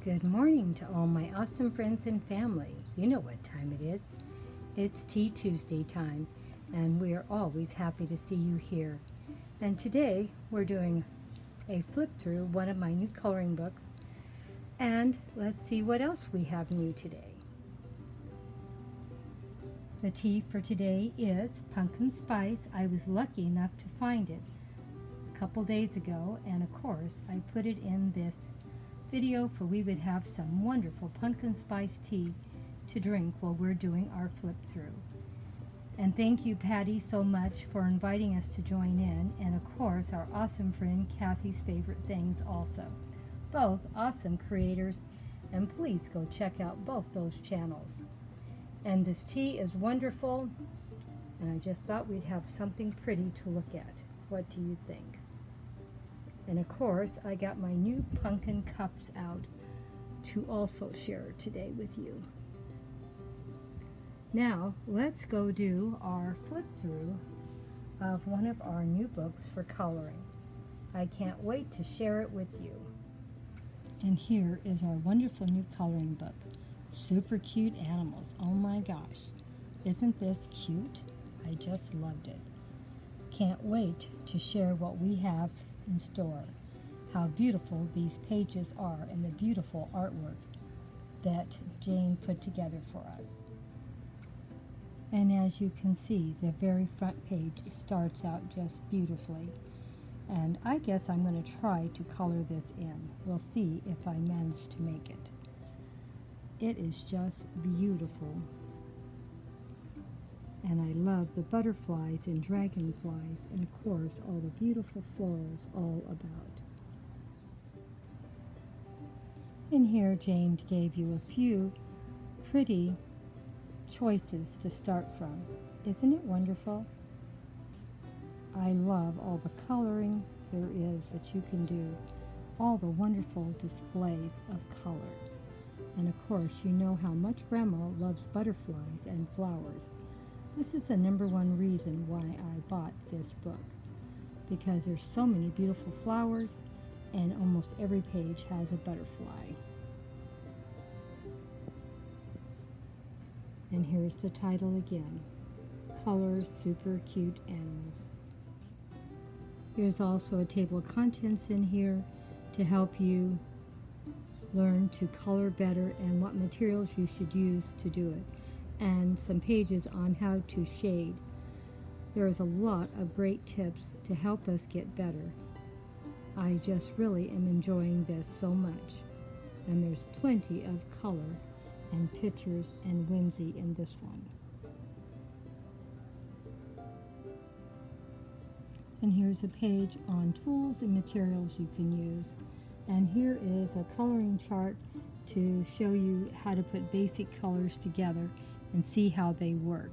Good morning to all my awesome friends and family. You know what time it is. It's Tea Tuesday time, and we are always happy to see you here. And today we're doing a flip through one of my new coloring books, and let's see what else we have new today. The tea for today is pumpkin spice. I was lucky enough to find it a couple days ago, and of course I put it in this video for we would have some wonderful pumpkin spice tea to drink while we're doing our flip through. And thank you, Patti, so much for inviting us to join in, and of course our awesome friend Kathy's Favorite Things also. Both awesome creators, and please go check out both those channels. And this tea is wonderful, and I just thought we'd have something pretty to look at. What do you think? And of course, I got my new pumpkin cups out to also share today with you. Now, let's go do our flip through of one of our new books for coloring. I can't wait to share it with you. And here is our wonderful new coloring book. Super cute animals. Oh my gosh. Isn't this cute? I just loved it. Can't wait to share what we have in store. How beautiful these pages are and the beautiful artwork that Jane put together for us. And as you can see, the very front page starts out just beautifully. And I guess I'm going to try to color this in. We'll see if I manage to make it. It is just beautiful. And I love the butterflies and dragonflies, and of course all the beautiful florals all about. And here Jane gave you a few pretty choices to start from. Isn't it wonderful? I love all the coloring there is that you can do, all the wonderful displays of color. And of course you know how much Grandma loves butterflies and flowers. This is the number one reason why I bought this book, because there's so many beautiful flowers and almost every page has a butterfly. And here's the title again, Colors Super Cute Animals. There's also a table of contents in here to help you learn to color better and what materials you should use to do it, and some pages on how to shade. There is a lot of great tips to help us get better. I just really am enjoying this so much, and there's plenty of color and pictures and whimsy in this one. And here's a page on tools and materials you can use. And here is a coloring chart to show you how to put basic colors together and see how they work.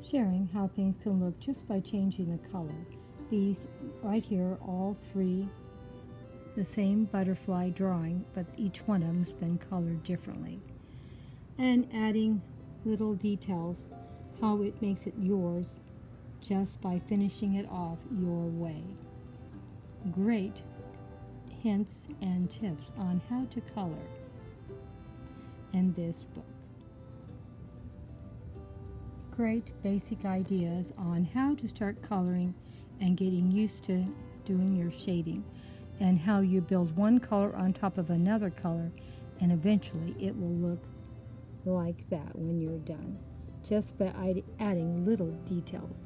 Sharing how things can look just by changing the color. These right here, all three, the same butterfly drawing, but each one of them's been colored differently. And adding little details, how it makes it yours just by finishing it off your way. Great hints and tips on how to color in this book. Great basic ideas on how to start coloring and getting used to doing your shading, and how you build one color on top of another color, and eventually it will look like that when you're done, just by adding little details.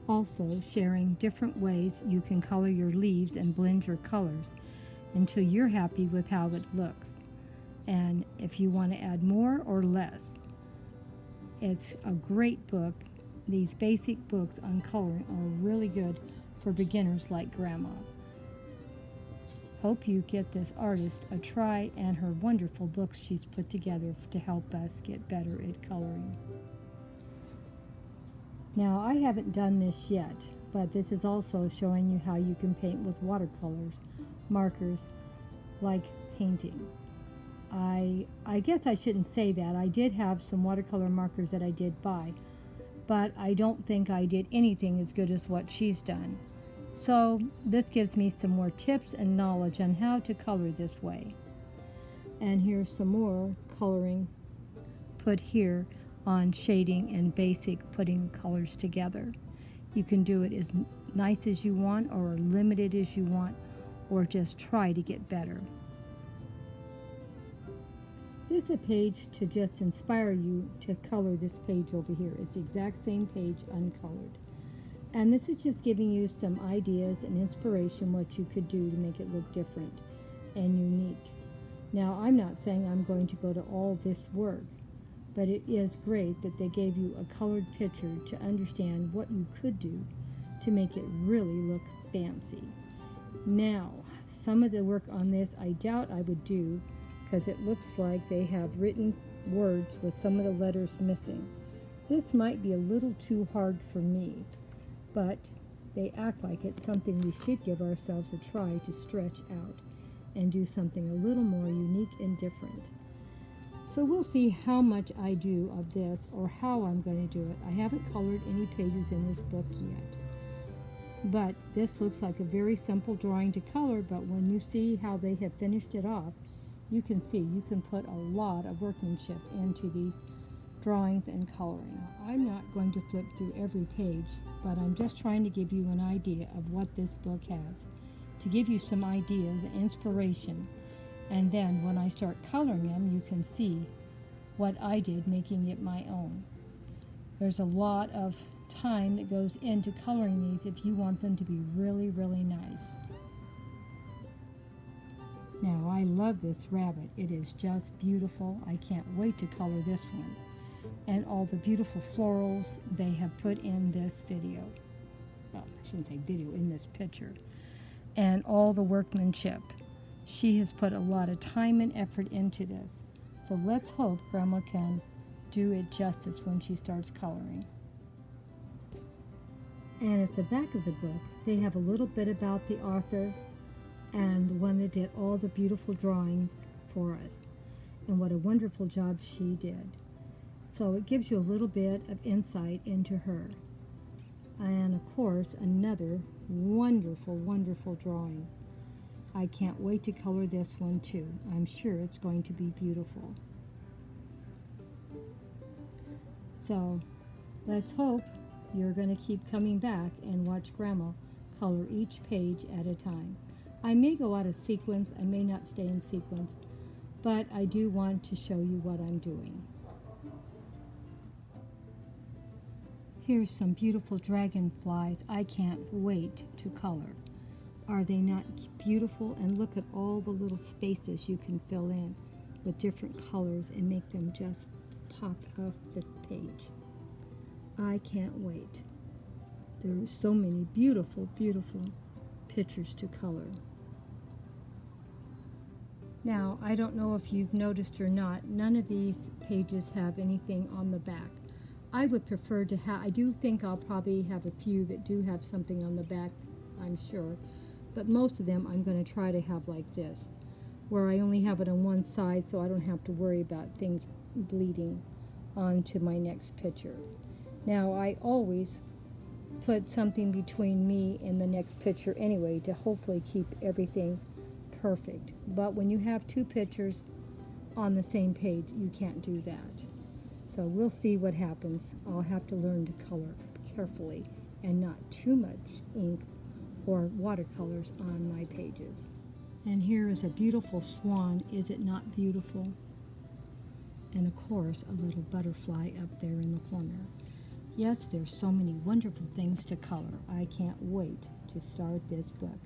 Also sharing different ways you can color your leaves and blend your colors until you're happy with how it looks, and if you want to add more or less. It's a great book. These basic books on coloring are really good for beginners like Grandma. Hope you get this artist a try and her wonderful books she's put together to help us get better at coloring. Now, I haven't done this yet, but this is also showing you how you can paint with watercolors, markers, like painting. I guess I shouldn't say that. I did have some watercolor markers that I did buy, but I don't think I did anything as good as what she's done. So this gives me some more tips and knowledge on how to color this way. And here's some more coloring put here on shading and basic putting colors together. You can do it as nice as you want or limited as you want, or just try to get better. This is a page to just inspire you to color this page over here. It's the exact same page uncolored. And this is just giving you some ideas and inspiration what you could do to make it look different and unique. Now, I'm not saying I'm going to go to all this work, but it is great that they gave you a colored picture to understand what you could do to make it really look fancy. Now, some of the work on this I doubt I would do because it looks like they have written words with some of the letters missing. This might be a little too hard for me, but they act like it's something we should give ourselves a try to stretch out and do something a little more unique and different. So we'll see how much I do of this or how I'm going to do it. I haven't colored any pages in this book yet. But this looks like a very simple drawing to color, but when you see how they have finished it off, you can see you can put a lot of workmanship into these drawings and coloring. I'm not going to flip through every page, but I'm just trying to give you an idea of what this book has, to give you some ideas and inspiration. And then when I start coloring them, you can see what I did making it my own. There's a lot of time that goes into coloring these if you want them to be really, really nice. Now, I love this rabbit. It is just beautiful. I can't wait to color this one. And all the beautiful florals they have put in this video. Well, I shouldn't say video, in this picture. And all the workmanship. She has put a lot of time and effort into this. So let's hope Grandma can do it justice when she starts coloring. And at the back of the book, they have a little bit about the author and the one that did all the beautiful drawings for us, and what a wonderful job she did. So it gives you a little bit of insight into her. And of course, another wonderful, wonderful drawing. I can't wait to color this one too. I'm sure it's going to be beautiful. So let's hope you're going to keep coming back and watch Grandma color each page at a time. I may go out of sequence, I may not stay in sequence, but I do want to show you what I'm doing. Here's some beautiful dragonflies I can't wait to color. Are they not beautiful? And look at all the little spaces you can fill in with different colors and make them just pop off the page. I can't wait. There are so many beautiful, beautiful pictures to color. Now, I don't know if you've noticed or not, none of these pages have anything on the back. I would prefer to have, I do think I'll probably have a few that do have something on the back, I'm sure, but most of them I'm going to try to have like this, where I only have it on one side so I don't have to worry about things bleeding onto my next picture. Now, I always put something between me and the next picture anyway to hopefully keep everything perfect. But when you have two pictures on the same page, you can't do that. So we'll see what happens. I'll have to learn to color carefully and not too much ink or watercolors on my pages. And here is a beautiful swan. Is it not beautiful? And of course, a little butterfly up there in the corner. Yes, there's so many wonderful things to color. I can't wait to start this book.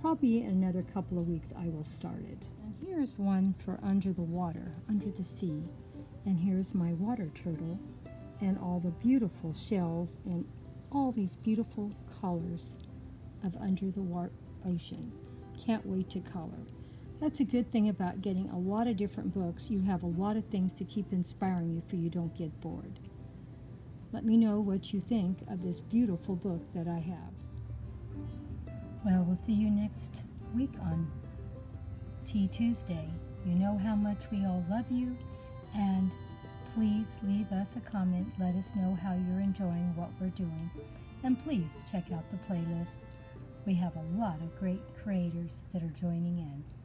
Probably in another couple of weeks I will start it. And here's one for under the water, under the sea. And here's my water turtle and all the beautiful shells and all these beautiful colors of under the ocean. Can't wait to color. That's a good thing about getting a lot of different books. You have a lot of things to keep inspiring you so you don't get bored. Let me know what you think of this beautiful book that I have. Well, we'll see you next week on Tea Tuesday. You know how much we all love you, and Please leave us a comment. Let us know how you're enjoying what we're doing. And please check out the playlist. We have a lot of great creators that are joining in.